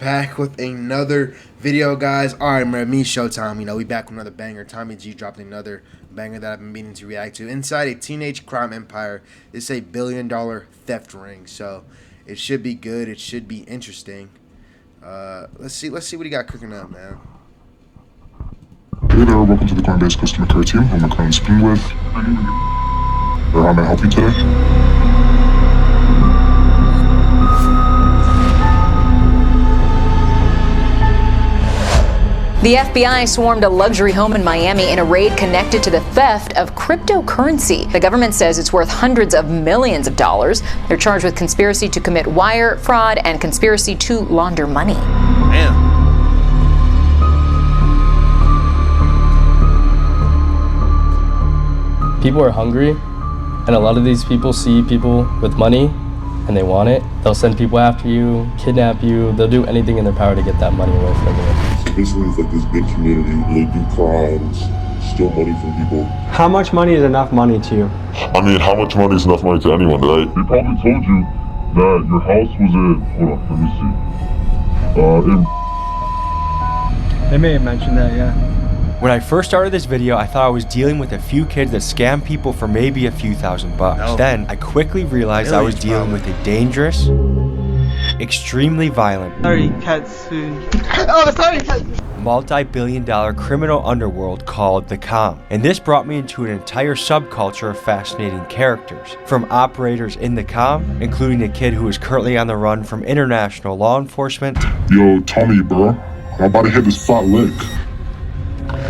Back with another video, guys. Alright, me Showtime. We back with another banger. Tommy G dropped another banger that I've been meaning to react to. Inside a teenage crime empire, it's a billion-dollar theft ring. So it should be good. It should be interesting. Let's see what he got cooking up, man. Hey there, welcome to the Coinbase customer care team. Who am I currently speaking with? Or how may I help you today? The FBI swarmed a luxury home in Miami in a raid connected to the theft of cryptocurrency. The government says it's worth hundreds of millions of dollars. They're charged with conspiracy to commit wire fraud and conspiracy to launder money. Damn. People are hungry, and a lot of these people see people with money and they want it. They'll send people after you, kidnap you, they'll do anything in their power to get that money away from you. So basically it's like this big community, they do crimes, steal money from people. How much money is enough money to you? I mean, how much money is enough money to anyone, right? They probably told you that your house was in, hold on, let me see. They may have mentioned that, yeah. When I first started this video, I thought I was dealing with a few kids that scam people for maybe a few $1,000 bucks. No. Then I quickly realized I was dealing with a dangerous, extremely violent, multi-billion-dollar criminal underworld called the Com. And this brought me into an entire subculture of fascinating characters. From operators in the Com, including a kid who is currently on the run from international law enforcement, Yo, Tommy, bro, I'm about to hit this fat lick.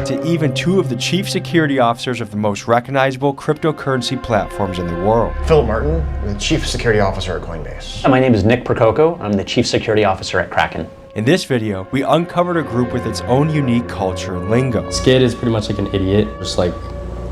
to even two of the chief security officers of the most recognizable cryptocurrency platforms in the world. Philip Martin, the Chief Security Officer at Coinbase. My name is Nick Prococo. I'm the Chief Security Officer at Kraken. In this video, we uncovered a group with its own unique culture and lingo. Skid is pretty much like an idiot, just like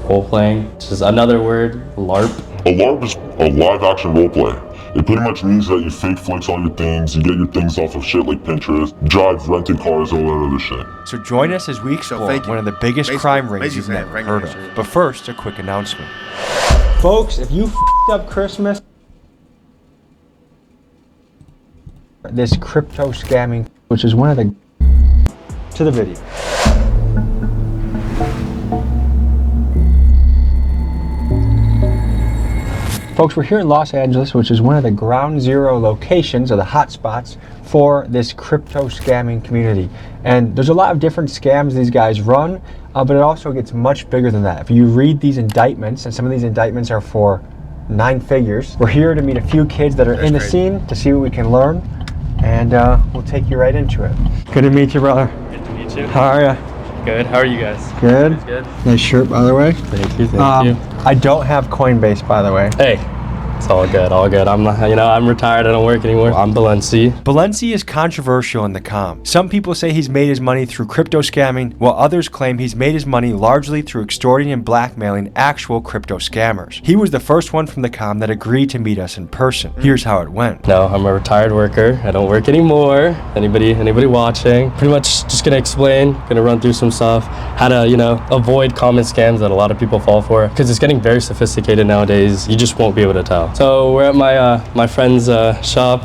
role-playing. Just another word, LARP. A LARP is a live-action roleplay. It pretty much means that you fake flex all your things, you get your things off of shit like Pinterest, drive rented cars, all that other shit. So join us as we explore one of the biggest crime rings you've never heard of. But first, a quick announcement. Folks, if you f***ed up Christmas, this crypto scamming, which is one of the to the video. Folks, we're here in Los Angeles, which is one of the ground zero locations or the hot spots for this crypto scamming community. And there's a lot of different scams these guys run, but it also gets much bigger than that. If you read these indictments, and some of these indictments are for 9 figures, we're here to meet a few kids that are in the scene to see what we can learn, and we'll take you right into it. Good to meet you, brother. Good to meet you. How are you? Good, how are you guys? Good. Good. Nice shirt, by the way. Thank you, thank you. I don't have Coinbase, by the way. Hey, it's all good, all good. I'm retired, I don't work anymore. I'm Balenci. Balenci is controversial in the Com. Some people say he's made his money through crypto scamming, while others claim he's made his money largely through extorting and blackmailing actual crypto scammers. He was the first one from the Com that agreed to meet us in person. Here's how it went. No, I'm a retired worker. I don't work anymore. Anybody watching? Pretty much just gonna explain, gonna run through some stuff, how to, avoid common scams that a lot of people fall for. Because it's getting very sophisticated nowadays. You just won't be able to tell. So we're at my friend's shop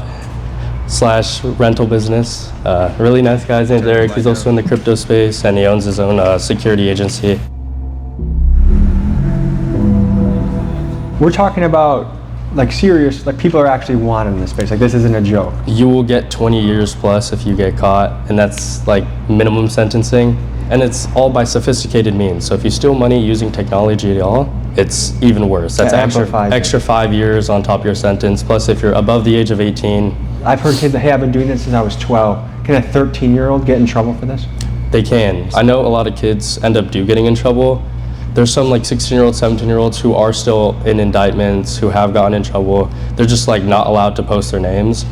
/ rental business. Really nice guy, his name's Eric. He's also in the crypto space and he owns his own security agency. We're talking about like serious, like people are actually wanted in this space. Like this isn't a joke. You will get 20 years plus if you get caught, and that's like minimum sentencing. And it's all by sophisticated means. So if you steal money using technology at all, it's even worse. That's extra 5 years on top of your sentence. Plus, if you're above the age of 18, I've heard kids that, hey, I've been doing this since I was 12. Can a 13-year-old get in trouble for this? they can. I know a lot of kids end up getting in trouble. There's some like 16-year-olds, 17-year-olds who are still in indictments, who have gotten in trouble. They're just like not allowed to post their names.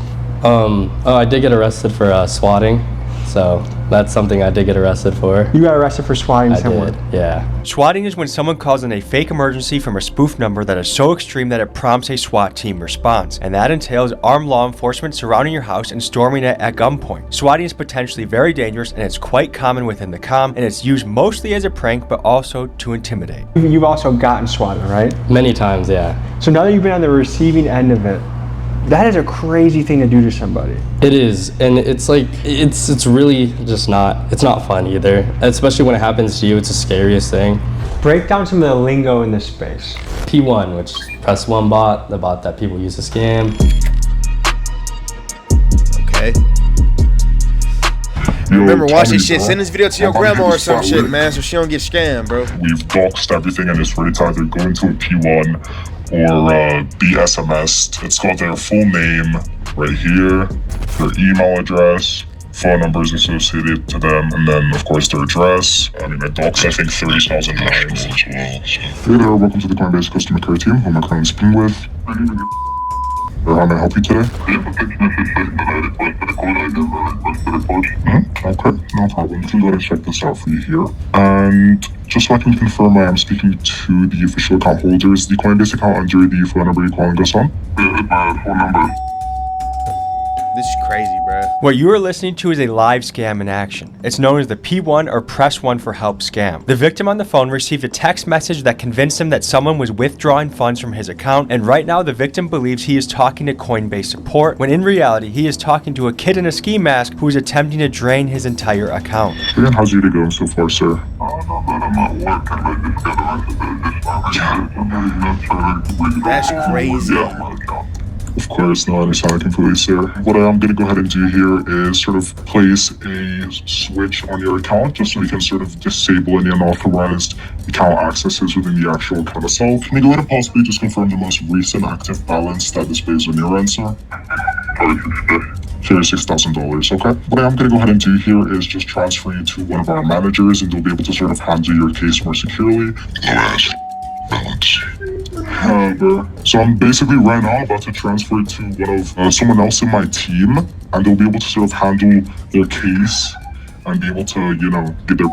I did get arrested for swatting, so that's something I did get arrested for. You got arrested for swatting someone? Did, yeah. Swatting is when someone calls in a fake emergency from a spoof number that is so extreme that it prompts a SWAT team response, and that entails armed law enforcement surrounding your house and storming it at gunpoint. Swatting is potentially very dangerous, and it's quite common within the comm, and it's used mostly as a prank, but also to intimidate. You've also gotten swatted, right? Many times, yeah. So now that you've been on the receiving end of it, That is a crazy thing to do to somebody. It is, and it's like it's really just not. It's not fun either, especially when it happens to you. It's the scariest thing. Break down some of the lingo in this space. P1, which Press One bot, the bot that people use to scam. Okay. Remember, watch this shit. Send this video to your grandma or some shit, man, so she don't get scammed, bro. We've doxed everything and it's ready to either go into a P1 or be SMS'd. It's got their full name right here, their email address, phone numbers associated to them, and then of course their address. I mean, I doxed I think 30,000 times as well. So. Hey there, welcome to the Coinbase customer care team. Who am I currently speaking with? Or how may I help you today? Okay, no problem. Please let us check this out for you here. And just so I can confirm, I am speaking to the official account holders. The Coinbase account under the phone number you're calling us on? Phone number. This is crazy, bro. What you are listening to is a live scam in action. It's known as the P1 or Press 1 for Help scam. The victim on the phone received a text message that convinced him that someone was withdrawing funds from his account, and right now the victim believes he is talking to Coinbase support, when in reality he is talking to a kid in a ski mask who is attempting to drain his entire account. Again, how's your day going so far, sir? That's crazy. Of course, no, I understand that completely, sir. What I'm going to go ahead and do here is sort of place a switch on your account just so we can sort of disable any unauthorized account accesses within the actual account itself. Can you go ahead and possibly just confirm the most recent active balance that displays on your end, sir? $36,000, okay? What I am going to go ahead and do here is just transfer you to one of our managers and they'll be able to sort of handle your case more securely. Balance. So I'm basically right now about to transfer it to one of someone else in my team, and they'll be able to sort of handle their case and be able to, you know, get their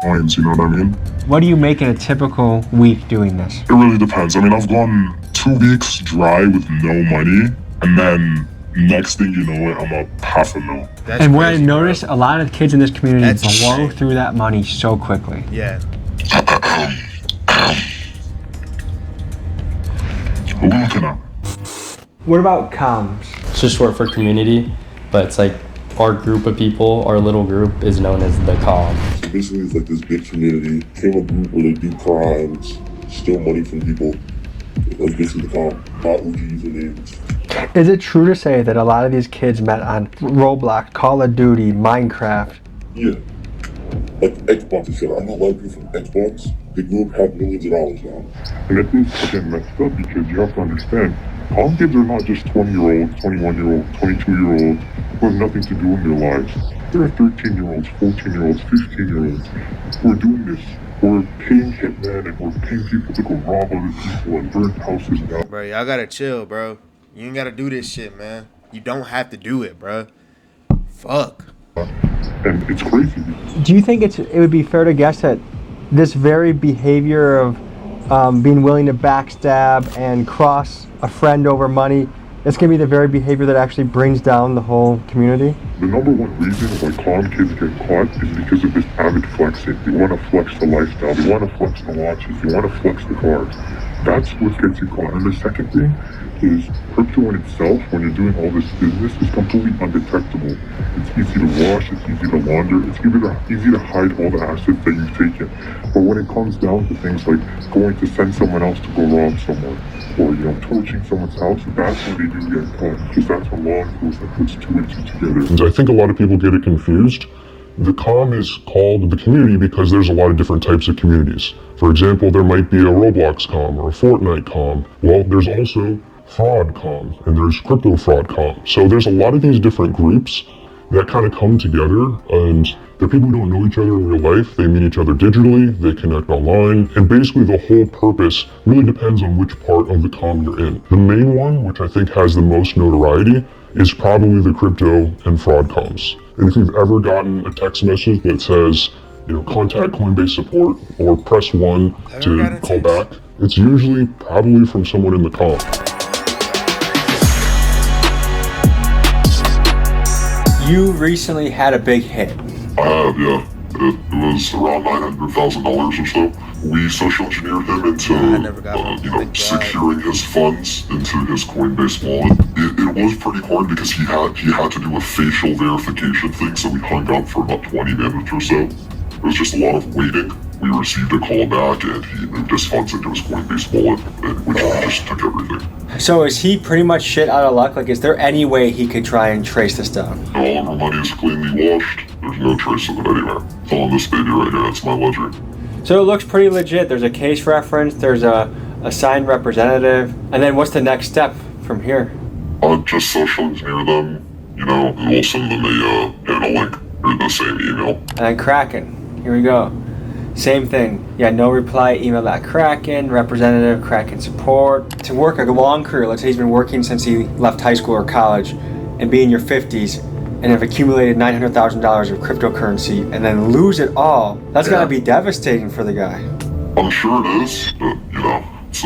points, you know what I mean? What do you make in a typical week doing this? It really depends. I mean, I've gone 2 weeks dry with no money, and then next thing you know it, I'm up $500,000. That's and what I crazy, noticed, a lot of kids in this community That's blow insane. through that money so quickly. Yeah. What are we looking at? What about comms? It's just short for community, but it's like our group of people, our little group is known as the COM. So basically it's like this big community, came a group where they do crimes, steal money from people. That's basically the COM, not OG usernames. Is it true to say that a lot of these kids met on Roblox, Call of Duty, Minecraft? Yeah. Like Xbox and shit. I know a lot of people from Xbox. They grew up have millions of dollars now. And that is again messed up because you have to understand, COM kids are not just 20-year-olds, 21-year-olds, 22-year-olds who have nothing to do in their lives. There are 13-year-olds, 14-year-olds, 15-year-olds who are doing this. We're paying hitmen and we're paying people to go rob other people and burn houses down. Bro, y'all gotta chill, bro. You ain't gotta do this shit, man. You don't have to do it, bro. Fuck. And it's crazy. Do you think it would be fair to guess that this very behavior of being willing to backstab and cross a friend over money, it's going to be the very behavior that actually brings down the whole community? The number one reason why COM kids get caught is because of this avid flexing. They want to flex the lifestyle, they want to flex the watches, they want to flex the cars. That's what gets you caught. And the second thing is crypto in itself, when you're doing all this business, is completely undetectable. It's easy to wash, it's easy to launder, it's easy to hide all the assets that you've taken. But when it comes down to things like going to send someone else to go rob someone, or, you know, torching someone's house, that's when they do get caught, because that's when law enforcement puts 2 and 2 together. I think a lot of people get it confused. The COM is called the community because there's a lot of different types of communities. For example, there might be a Roblox COM or a Fortnite COM. Well, there's also fraud COM and there's crypto fraud COM. So there's a lot of these different groups that kind of come together, and the people who don't know each other in real life, they meet each other digitally, they connect online, and basically the whole purpose really depends on which part of the COM you're in. The main one, which I think has the most notoriety, is probably the crypto and fraud COMs. And if you've ever gotten a text message that says, you know, contact Coinbase support or press 1 to call back, it's usually probably from someone in the COM. You recently had a big hit. I have, yeah. It was around $900,000 or so. We social engineered him into, never got one. securing his funds into his Coinbase wallet. It was pretty hard because he had to do a facial verification thing, so we hung up for about 20 minutes or so. It was just a lot of waiting. We received a call back, and he moved his funds into his Coinbase wallet, which just took everything. So is he pretty much shit out of luck? Like, is there any way he could try and trace this down? All of our money is cleanly washed. There's no trace of it anywhere. It's on this baby right here. That's my ledger. So it looks pretty legit. There's a case reference, there's a signed representative, and then what's the next step from here? I'll just social engineer them, and we'll send them a link or the same email. And then Kraken, here we go. Same thing. Yeah, no reply, email at Kraken, representative, Kraken support. To work a long career, let's say he's been working since he left high school or college, and be in your 50s, and have accumulated $900,000 of cryptocurrency, and then lose it all, that's gotta be devastating for the guy. I'm sure it is, but, it's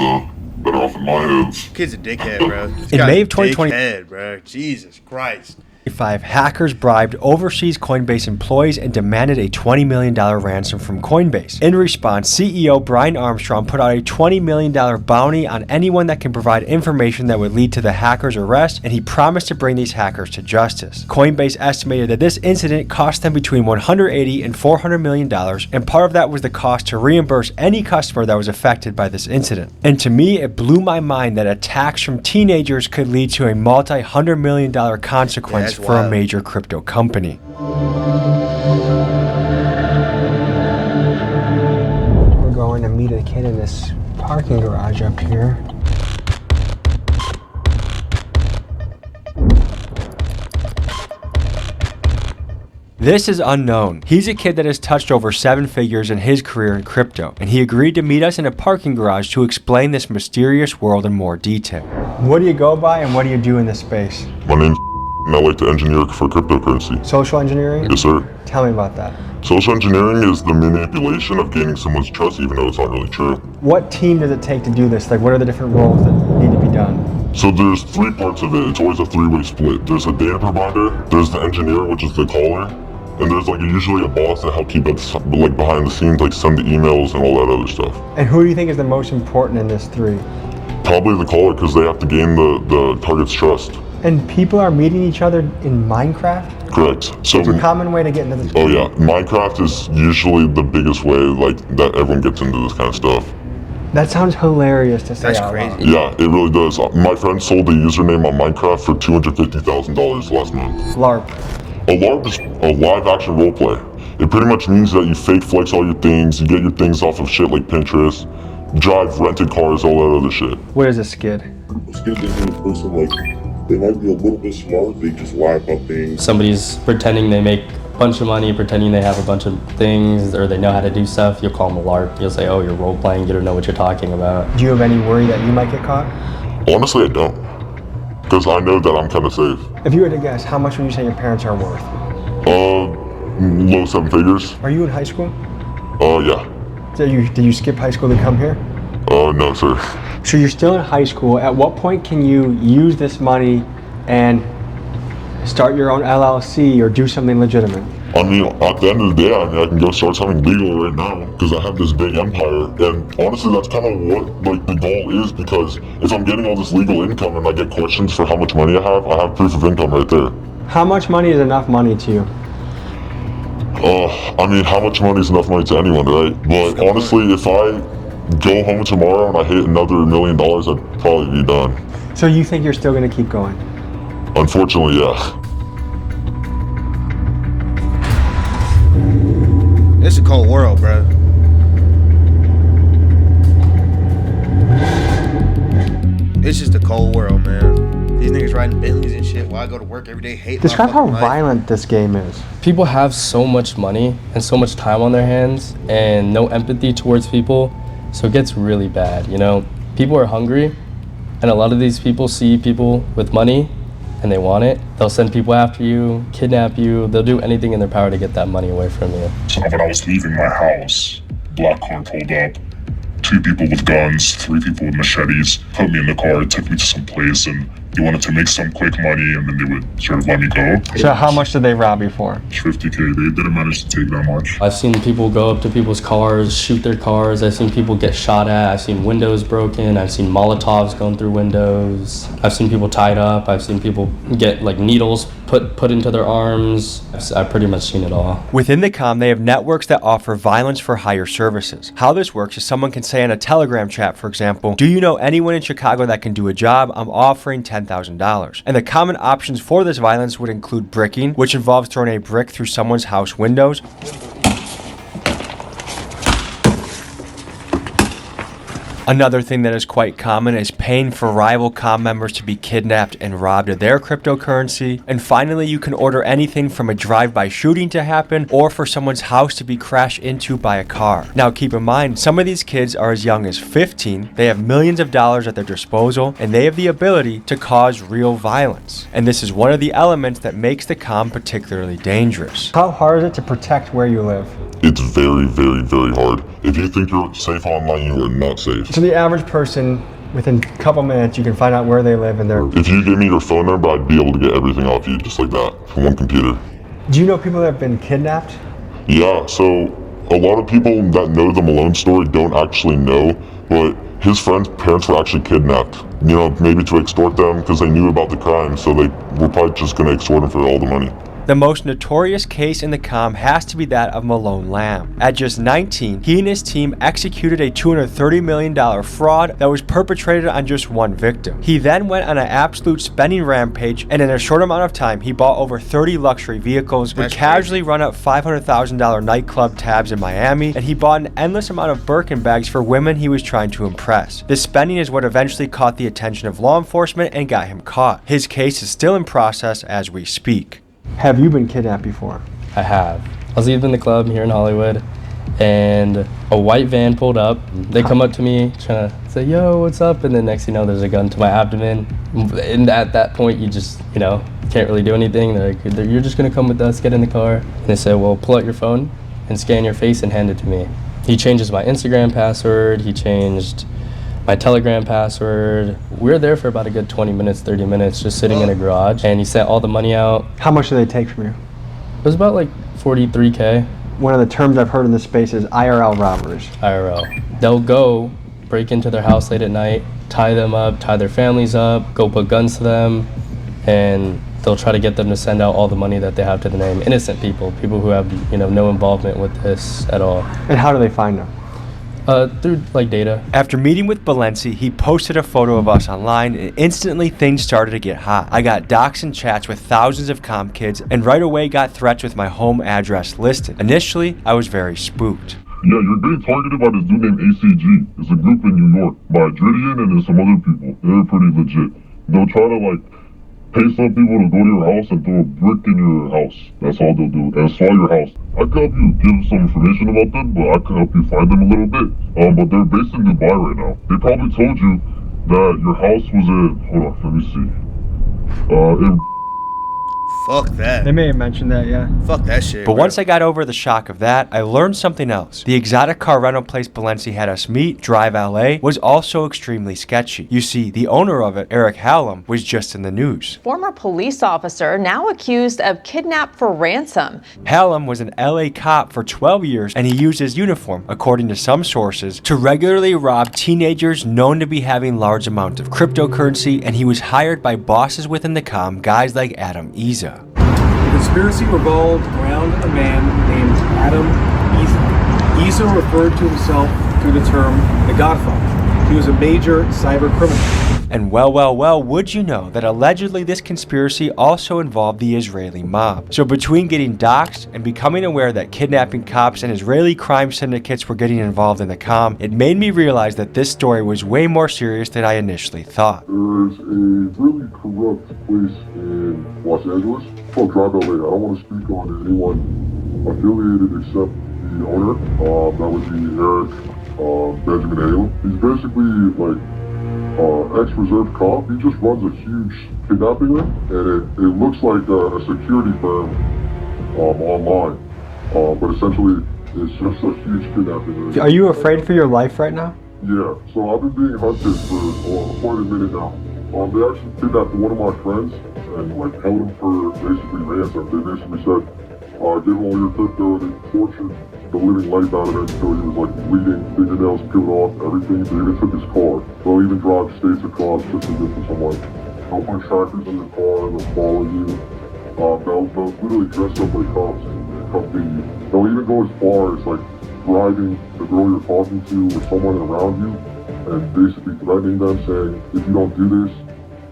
better off in my hands. Kid's a dickhead, bro. This In guy's May a of 2020 dickhead, bro. Jesus Christ. 5 hackers bribed overseas Coinbase employees and demanded a $20 million ransom from Coinbase. In response, CEO Brian Armstrong put out a $20 million bounty on anyone that can provide information that would lead to the hackers' arrest, and he promised to bring these hackers to justice. Coinbase estimated that this incident cost them between $180 and $400 million, and part of that was the cost to reimburse any customer that was affected by this incident. And to me, it blew my mind that attacks from teenagers could lead to a multi-$100 million consequence for a major crypto company. We're going to meet a kid in this parking garage up here. This is unknown. He's a kid that has touched over 7 figures in his career in crypto, and he agreed to meet us in a parking garage to explain this mysterious world in more detail. What do you go by and what do you do in this space? My name's and I like to engineer for cryptocurrency. Social engineering? Yes, sir. Tell me about that. Social engineering is the manipulation of gaining someone's trust, even though it's not really true. What team does it take to do this? Like, what are the different roles that need to be done? So there's 3 parts of it. It's always a 3-way split. There's a data provider, there's the engineer, which is the caller, and there's usually a boss that help keep it behind the scenes, send the emails and all that other stuff. And who do you think is the most important in this 3? Probably the caller, because they have to gain the target's trust. And people are meeting each other in Minecraft? Correct. So It's a common way to get into this. Oh yeah, Minecraft is usually the biggest way that everyone gets into this kind of stuff. That sounds hilarious to say. That's out crazy. loud. Yeah, it really does. My friend sold a username on Minecraft for $250,000 last month. LARP. A LARP is a live action roleplay. It pretty much means that you fake flex all your things, you get your things off of shit like Pinterest, drive rented cars, all that other shit. What is a skid? Skid is a person they might be a little bit smart, they just lie about things. Somebody's pretending they make a bunch of money, pretending they have a bunch of things, or they know how to do stuff. You'll call them a LARP. You'll say, oh, you're role playing, you don't know what you're talking about. Do you have any worry that you might get caught? Honestly, I don't. Because I know that I'm kind of safe. If you were to guess, how much would you say your parents are worth? Low 7 figures. Are you in high school? Yeah. Did you skip high school to come here? No, sir. So you're still in high school. At what point can you use this money and start your own LLC or do something legitimate? I mean, at the end of the day, I can go start something legal right now because I have this big empire. And honestly, that's kind of what the goal is, because if I'm getting all this legal income and I get questions for how much money I have proof of income right there. How much money is enough money to you? I mean, how much money is enough money to anyone, right? But honestly, if I go home tomorrow and I hit another $1 million, I'd probably be done. So you think you're still going to keep going? Unfortunately, yeah. It's a cold world, bro. It's just a cold world, man. These niggas riding Bentleys and shit while I go to work every day, hate my Describe how fucking life. violent this game is. People have so much money and so much time on their hands and no empathy towards people, so it gets really bad, People are hungry, and a lot of these people see people with money and they want it. They'll send people after you, kidnap you, they'll do anything in their power to get that money away from you. So when I was leaving my house, black car pulled up. 2 people with guns, 3 people with machetes, put me in the car, took me to some place, and They wanted to make some quick money and then they would sort of let me go. So how much did they rob you for? 50K, they didn't manage to take that much. I've seen people go up to people's cars, shoot their cars. I've seen people get shot at. I've seen windows broken. I've seen Molotovs going through windows. I've seen people tied up. I've seen people get like needles put into their arms. I've pretty much seen it all. Within the comm, they have networks that offer violence for hire services. How this works is someone can say in a Telegram chat, for example, "Do you know anyone in Chicago that can do a job? I'm offering $10,000. And the common options for this violence would include bricking, which involves throwing a brick through someone's house windows. Another thing that is quite common is paying for rival comm members to be kidnapped and robbed of their cryptocurrency. And finally, you can order anything from a drive-by shooting to happen or for someone's house to be crashed into by a car. Now keep in mind, some of these kids are as young as 15, they have millions of dollars at their disposal, and they have the ability to cause real violence. And this is one of the elements that makes the comm particularly dangerous. How hard is it to protect where you live? It's very, very, very hard. If you think you're safe online, you are not safe. So the average person, within a couple minutes, you can find out where they live and their... If you give me your phone number, I'd be able to get everything off you just like that from one computer. Do you know people that have been kidnapped? Yeah, so a lot of people that know the Malone story don't actually know, but his friend's parents were actually kidnapped. You know, maybe to extort them because they knew about the crime, so they were probably just going to extort them for all the money. The most notorious case in the comm has to be that of Malone Lamb. At just 19, he and his team executed a $230 million fraud that was perpetrated on just one victim. He then went on an absolute spending rampage, and in a short amount of time, he bought over 30 luxury vehicles, would casually run up $500,000 nightclub tabs in Miami, and he bought an endless amount of Birkin bags for women he was trying to impress. This spending is what eventually caught the attention of law enforcement and got him caught. His case is still in process as we speak. Have you been kidnapped before? I have. I was leaving the club here in Hollywood, and a white van pulled up. They come up to me trying to say, "Yo, what's up?" And then next thing you know, there's a gun to my abdomen. And at that point, you just, can't really do anything. They're like, "You're just gonna come with us, get in the car." And they said, "Well, pull out your phone and scan your face and hand it to me." He changes my Instagram password. He changed my Telegram password. We were there for about a good 20 minutes, 30 minutes, just sitting in a garage, and he sent all the money out. How much do they take from you? It was about like 43K. One of the terms I've heard in this space is IRL robbers. IRL. They'll go break into their house late at night, tie them up, tie their families up, go put guns to them, and they'll try to get them to send out all the money that they have to the name. Innocent people who have, no involvement with this at all. And how do they find them? Through data. After meeting with Balenci, he posted a photo of us online, and instantly things started to get hot. I got docs and chats with thousands of comm kids, and right away got threats with my home address listed. Initially, I was very spooked. Yeah, you're getting targeted by this dude named ACG. It's a group in New York by Dridian and then some other people. They're pretty legit. They'll try to pay some people to go to your house and throw a brick in your house. That's all they'll do. And swallow your house. I could help you give some information about them, but I could help you find them a little bit. But they're based in Dubai right now. They probably told you that your house was in, hold on, let me see. In Fuck that. They may have mentioned that, yeah. Fuck that shit. But bro. once I got over the shock of that, I learned something else. The exotic car rental place Balenci had us meet, Drive LA, was also extremely sketchy. You see, the owner of it, Eric Hallam, was just in the news. Former police officer now accused of kidnap for ransom. Hallam was an LA cop for 12 years, and he used his uniform, according to some sources, to regularly rob teenagers known to be having large amounts of cryptocurrency, and he was hired by bosses within the comm, guys like Adam Iza. The conspiracy revolved around a man named Adam Iza. Iza referred to himself through the term the Godfather. He was a major cyber criminal. And well, would you know that allegedly this conspiracy also involved the Israeli mob. So between getting doxxed and becoming aware that kidnapping cops and Israeli crime syndicates were getting involved in the comm, it made me realize that this story was way more serious than I initially thought. There's a really corrupt place in Los Angeles called Drive LA. I don't want to speak on anyone affiliated except the owner. That would be Eric Benjamin Hallam. He's basically ex-reserve cop. He just runs a huge kidnapping ring, and it looks like a security firm online. But essentially, it's just a huge kidnapping ring. Are you afraid for your life right now? Yeah, so I've been being hunted for quite a minute now. They actually kidnapped one of my friends and like held him for basically ransom. They basically said, give him all your crypto, and they tortured the living life out of him until he was like bleeding, fingernails peeled off, everything. They even took his car. They'll even drive states across just to get to some like, they'll put trackers in your car and they'll follow you. They'll literally dress up like cops and come get you. They'll even go as far as like driving the girl you're talking to or someone around you and basically threatening them, saying, if you don't do this,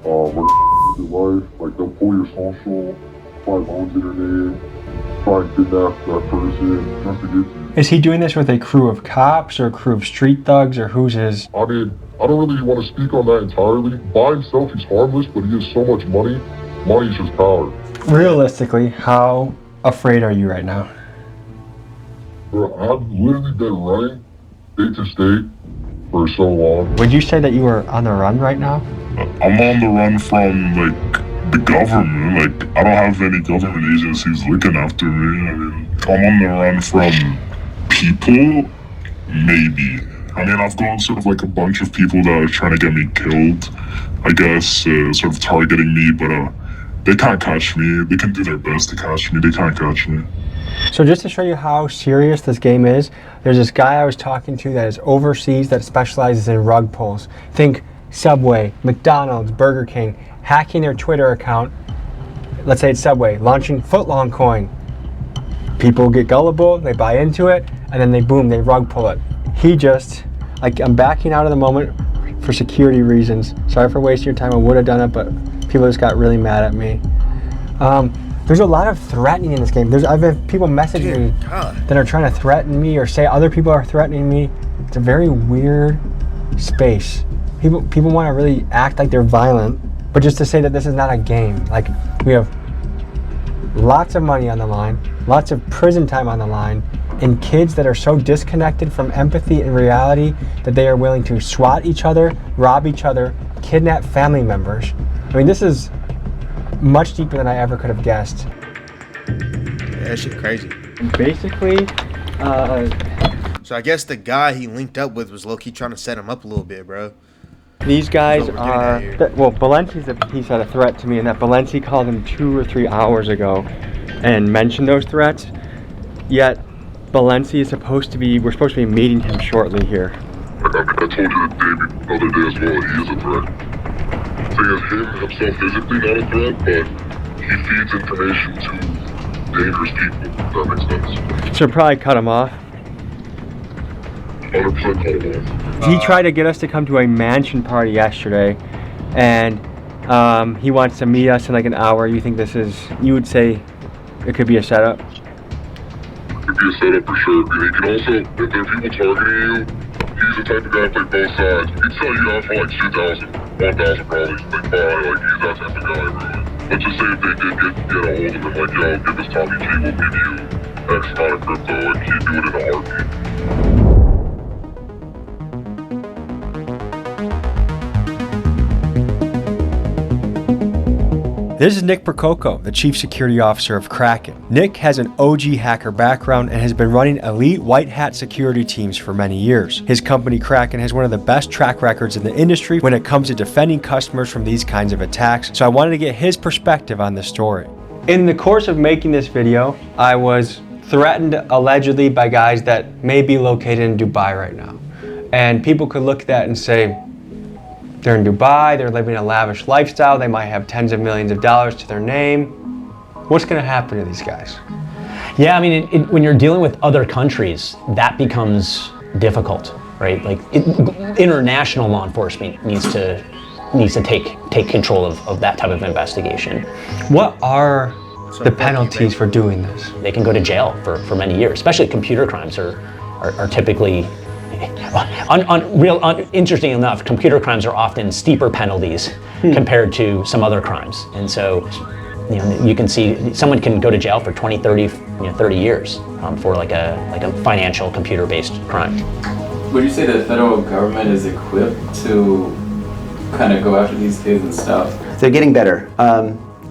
we're gonna your life. Like they'll pull your social, find loans in your name, try and kidnap that person just to get you. Is he doing this with a crew of cops or a crew of street thugs, or who's his? I mean, I don't really want to speak on that entirely. By himself, he's harmless, but he has so much money. Money's just power. Realistically, how afraid are you right now? Bro, I've literally been running state to state for so long. Would you say that you are on the run right now? I'm on the run from, like, the government. Like, I don't have any government agencies looking after me. I mean, I'm on the run from people, maybe. I mean, I've got sort of like a bunch of people that are trying to get me killed, I guess, sort of targeting me, but they can't catch me. They can do their best to catch me. They can't catch me. So just to show you how serious this game is, there's this guy I was talking to that is overseas that specializes in rug pulls. Think Subway, McDonald's, Burger King, hacking their Twitter account. Let's say it's Subway, launching footlong coin. People get gullible, they buy into it, and then they rug pull it. He just, like, I'm backing out of the moment for security reasons. Sorry for wasting your time, I would have done it, but people just got really mad at me. There's a lot of threatening in this game. I've had people messaging me that are trying to threaten me or say other people are threatening me. It's a very weird space. People want to really act like they're violent, but just to say that this is not a game. Like, we have lots of money on the line, lots of prison time on the line, and kids that are so disconnected from empathy and reality that they are willing to swat each other, rob each other, kidnap family members. I mean, this is much deeper than I ever could have guessed. Yeah, that shit crazy. Basically, so I guess the guy he linked up with was low-key trying to set him up a little bit, bro. these guys That's what we're getting at are, here. well, Balenzi's had a threat to me, and that Balenzi called him 2 or 3 hours ago and mentioned those threats, yet Balenzi is supposed to be, we're supposed to be meeting him shortly here. I told you the other day as well that he is a threat. The thing is, him himself physically not a threat, but he feeds information to dangerous people, if that makes sense. So probably cut him off. 100% cut him off. He tried to get us to come to a mansion party yesterday, and he wants to meet us in like an hour. You think this is, you would say it could be a setup? It could be a setup for sure. And he can also, if there are people targeting you, he's the type of guy to play both sides. He'd sell you out for like 2,000, 1,000 probably. Like, like he's that type of guy, really. Let's just say if they did get a hold of him, like, yo, give us Tommy G, we'll give you X amount of crypto, and he'd do it in a heartbeat. This is Nick Prococo, the Chief Security Officer of Kraken. Nick has an OG hacker background and has been running elite white hat security teams for many years. His company Kraken has one of the best track records in the industry when it comes to defending customers from these kinds of attacks, so I wanted to get his perspective on this story. In the course of making this video, I was threatened allegedly by guys that may be located in Dubai right now. And people could look at that and say, they're in Dubai, they're living a lavish lifestyle, they might have tens of millions of dollars to their name. What's gonna happen to these guys? Yeah, I mean, when you're dealing with other countries, that becomes difficult, right? Like, international law enforcement needs to take control of that type of investigation. What are the penalties for doing this? They can go to jail for many years, especially computer crimes are typically, interesting enough, computer crimes are often steeper penalties compared to some other crimes. And so, you can see someone can go to jail for 20, 30, 30 years for like a financial computer-based crime. Would you say the federal government is equipped to kind of go after these kids and stuff? They're getting better.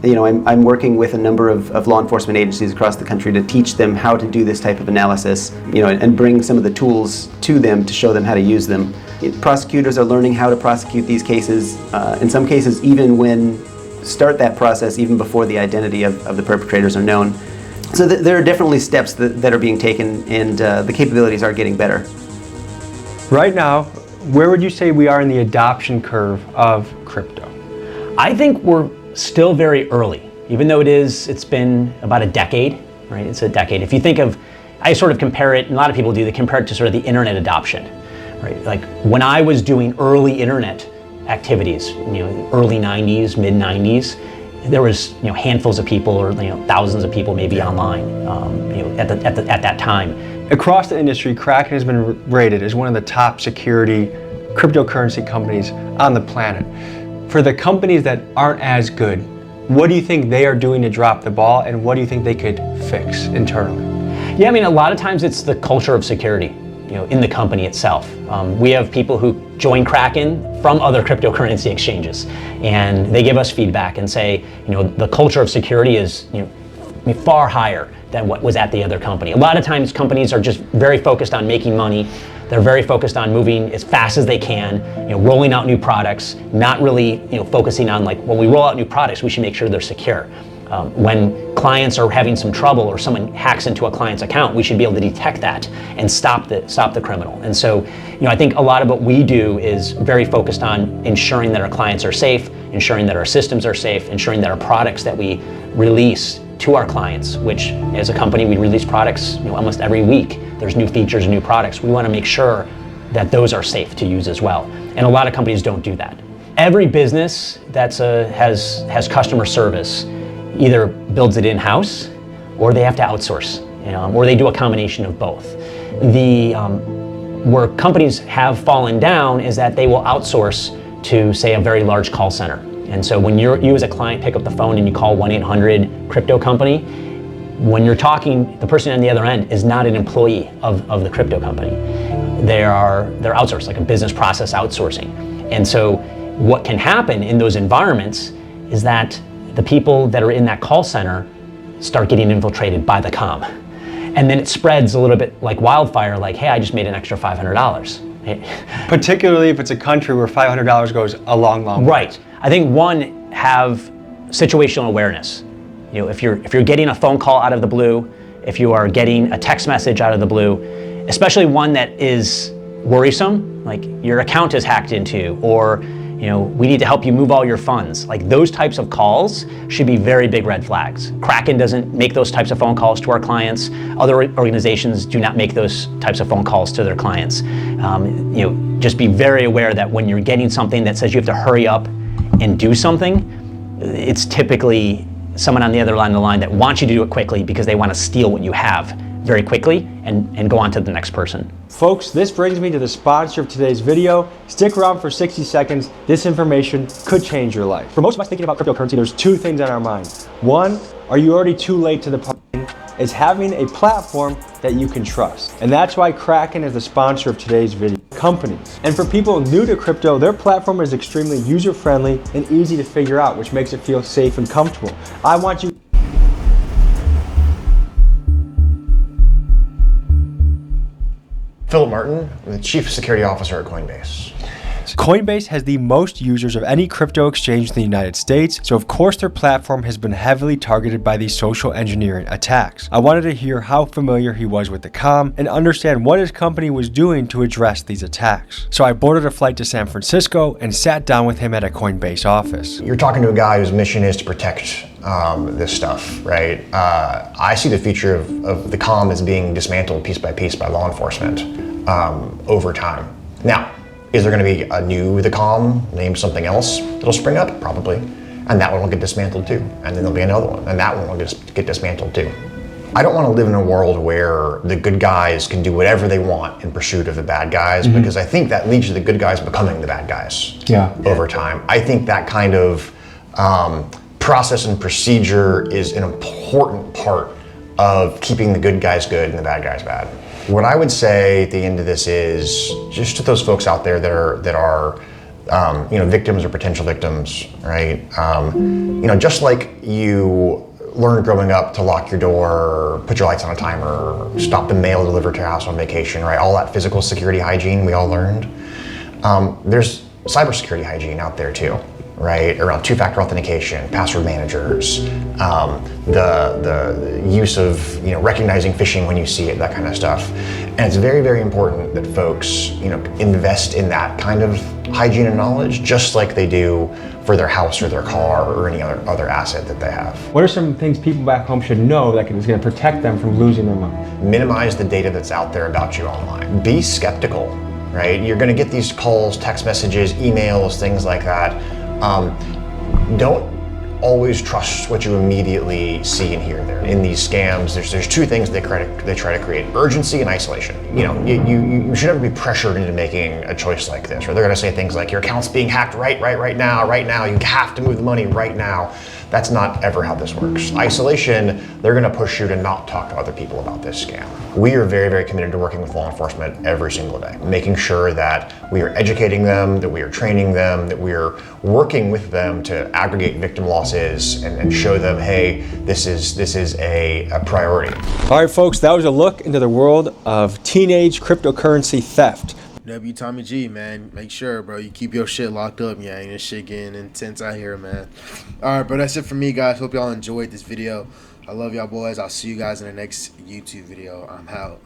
I'm working with a number of law enforcement agencies across the country to teach them how to do this type of analysis, and bring some of the tools to them to show them how to use them. Prosecutors are learning how to prosecute these cases, in some cases even start that process even before the identity of the perpetrators are known. So there are definitely steps that are being taken, and the capabilities are getting better. Right now, where would you say we are in the adoption curve of crypto? I think we're still very early, even though it's been about a decade, right? It's a decade. If you think of, I sort of compare it, and a lot of people do, they compare it to sort of the internet adoption, right? Like when I was doing early internet activities, early 90s, mid 90s, there was handfuls of people or thousands of people maybe online at that time. Across the industry, Kraken has been rated as one of the top security cryptocurrency companies on the planet. For the companies that aren't as good, what do you think they are doing to drop the ball, and what do you think they could fix internally? Yeah, I mean, a lot of times it's the culture of security, in the company itself. We have people who join Kraken from other cryptocurrency exchanges, and they give us feedback and say, the culture of security is, far higher than what was at the other company. A lot of times companies are just very focused on making money. They're very focused on moving as fast as they can, rolling out new products, not really, focusing on like, when we roll out new products, we should make sure they're secure. When clients are having some trouble or someone hacks into a client's account, we should be able to detect that and stop the criminal. And so, I think a lot of what we do is very focused on ensuring that our clients are safe, ensuring that our systems are safe, ensuring that our products that we release to our clients, which as a company we release products almost every week. There's new features and new products. We want to make sure that those are safe to use as well. And a lot of companies don't do that. Every business that has customer service either builds it in-house or they have to outsource, or they do a combination of both. Where companies have fallen down is that they will outsource to, say, a very large call center. And so when you as a client pick up the phone and you call 1-800 crypto company, when you're talking, the person on the other end is not an employee of the crypto company. They're outsourced, like a business process outsourcing. And so what can happen in those environments is that the people that are in that call center start getting infiltrated by the comm. And then it spreads a little bit like wildfire, like, hey, I just made an extra $500. Particularly if it's a country where $500 goes a long way. Right. I think one, have situational awareness. If you're getting a phone call out of the blue, if you are getting a text message out of the blue, especially one that is worrisome, like your account is hacked into, or we need to help you move all your funds. Like those types of calls should be very big red flags. Kraken doesn't make those types of phone calls to our clients. Other organizations do not make those types of phone calls to their clients. Just be very aware that when you're getting something that says you have to hurry up and do something, it's typically someone on the other line of the line that wants you to do it quickly because they want to steal what you have very quickly and go on to the next person. Folks, this brings me to the sponsor of today's video. Stick around for 60 seconds. This information could change your life. For most of us thinking about cryptocurrency, there's two things on our mind. One, are you already too late to the party? Is having a platform that you can trust. And that's why Kraken is the sponsor of today's video. Companies. And for people new to crypto, their platform is extremely user-friendly and easy to figure out, which makes it feel safe and comfortable. I want you Philip Martin, I'm the Chief Security Officer at Coinbase. Coinbase has the most users of any crypto exchange in the United States, so of course their platform has been heavily targeted by these social engineering attacks. I wanted to hear how familiar he was with the comm and understand what his company was doing to address these attacks. So I boarded a flight to San Francisco and sat down with him at a Coinbase office. You're talking to a guy whose mission is to protect this stuff, right? I see the future of the comm as being dismantled piece by piece by law enforcement over time. Now, is there going to be a new the comm named something else that'll spring up? Probably. And that one will get dismantled too. And then there'll be another one, and that one will get dismantled too. I don't want to live in a world where the good guys can do whatever they want in pursuit of the bad guys, because I think that leads to the good guys becoming the bad guys over time. I think that kind of process and procedure is an important part of keeping the good guys good and the bad guys bad. What I would say at the end of this is just to those folks out there that are victims or potential victims, right? Just like you learned growing up to lock your door, put your lights on a timer, stop the mail delivered to your house on vacation, right? All that physical security hygiene we all learned. There's cybersecurity hygiene out there too, right? Around two-factor authentication, password managers, the use of recognizing phishing when you see it, that kind of stuff. And it's very, very important that folks invest in that kind of hygiene and knowledge, just like they do for their house or their car or any other asset that they have. What are some things people back home should know that is going to protect them from losing their money? Minimize the data that's out there about you online. Be skeptical, right? You're going to get these calls, text messages, emails, things like that. Don't always trust what you immediately see and hear there. In these scams, there's two things they try to create: urgency and isolation. You should never be pressured into making a choice like this, or they're going to say things like, your account's being hacked right now, you have to move the money right now. That's not ever how this works. Isolation, they're going to push you to not talk to other people about this scam. We are very, very committed to working with law enforcement every single day, making sure that we are educating them, that we are training them, that we are working with them to aggregate victim losses and show them, hey, this is a priority. All right, folks, that was a look into the world of teenage cryptocurrency theft. W Tommy G, man. Make sure, bro, you keep your shit locked up. Yeah, this shit getting intense out here, man. All right, bro, that's it for me, guys. Hope y'all enjoyed this video. I love y'all, boys. I'll see you guys in the next YouTube video. I'm out.